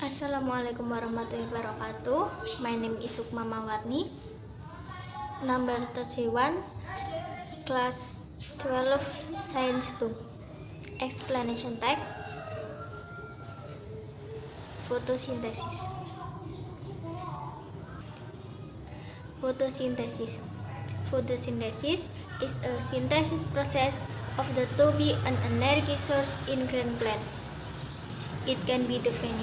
Assalamualaikum warahmatullahi wabarakatuh. My name is Mama Warni, number 31, class 12, science 2. Explanation text. Photosynthesis. Photosynthesis. Photosynthesis is a synthesis process of the to be an energy source in green plant. It can be defined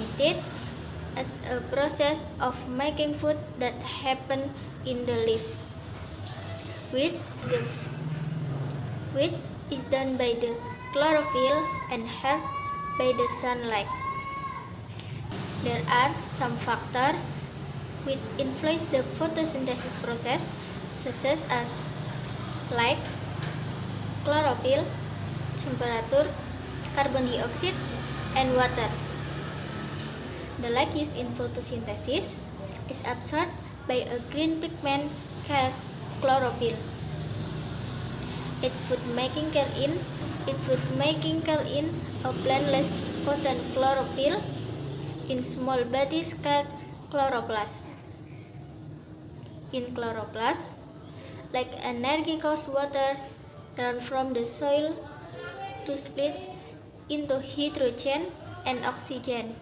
as a process of making food that happen in the leaf, which is done by the chlorophyll and helped by the sunlight. There are some factors which influence the photosynthesis process, such as light, chlorophyll, temperature, carbon dioxide, and water. The light used in photosynthesis is absorbed by a green pigment called chlorophyll. Its food making a plantless contain chlorophyll in small bodies called chloroplasts. In chloroplasts, like energy causes water run from the soil to split into hydrogen and oxygen.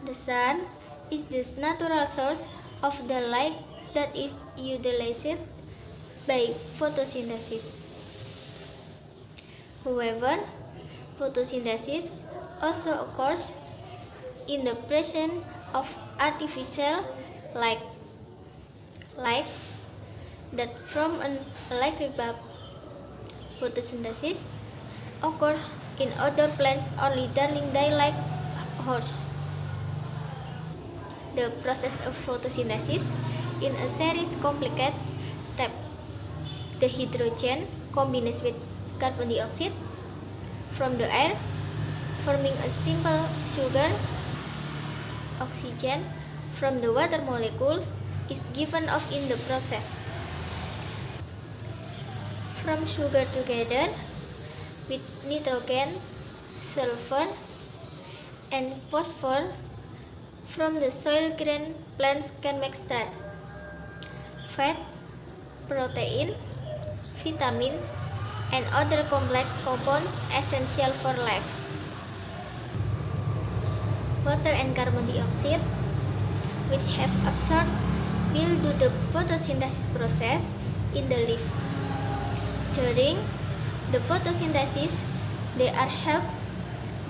The sun is the natural source of the light that is utilized by photosynthesis. However, photosynthesis also occurs in the presence of artificial light that from an electric bulb. Photosynthesis occurs in other plants only during daylight hours. The process of photosynthesis in a series complicated steps. The hydrogen combines with carbon dioxide from the air, forming a simple sugar. Oxygen from the water molecules is given off in the process. From sugar together with nitrogen, sulfur, and phosphor from the soil green plants can make starch, fat, protein, vitamins, and other complex compounds essential for life. Water and carbon dioxide, which have absorbed, will do the photosynthesis process in the leaf. During the photosynthesis, they are helped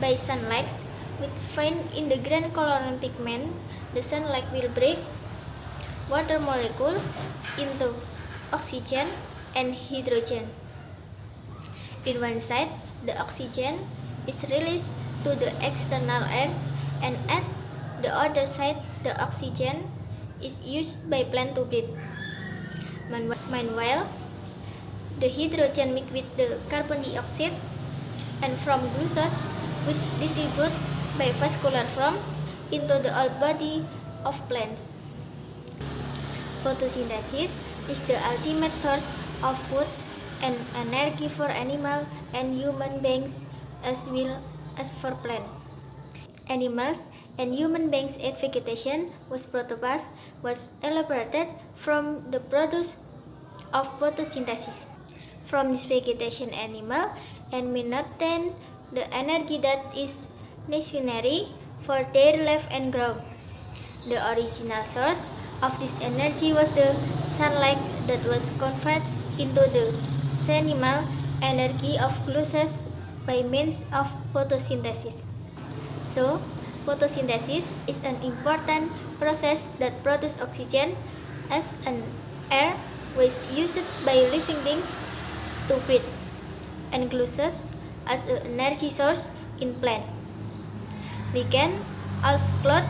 by sunlight, which found in the green coloring pigment. The sunlight will break water molecule into oxygen and hydrogen. In one side, the oxygen is released to the external air, and at the other side, the oxygen is used by plant to breathe. Meanwhile, the hydrogen mixed with the carbon dioxide and from glucose, which distribute by vascular form into the whole body of plants. Photosynthesis is the ultimate source of food and energy for animal and human beings as well as for plants. Animals and human beings eat vegetation whose protoplast was elaborated from the product of photosynthesis. From this vegetation, animal and may obtain the energy that is necessary for their life and growth. The original source of this energy was the sunlight that was converted into the animal energy of glucose by means of photosynthesis. So, photosynthesis is an important process that produces oxygen as an air which used by living things to breathe, and glucose as an energy source in plant. We can also conclude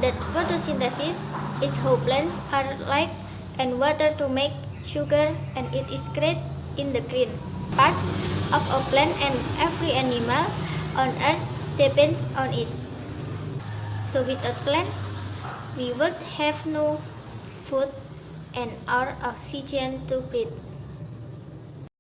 that photosynthesis is how plants are light and water to make sugar, and it is great in the green parts of a plant, and every animal on earth depends on it. So without plant, we would have no food and our oxygen to breathe.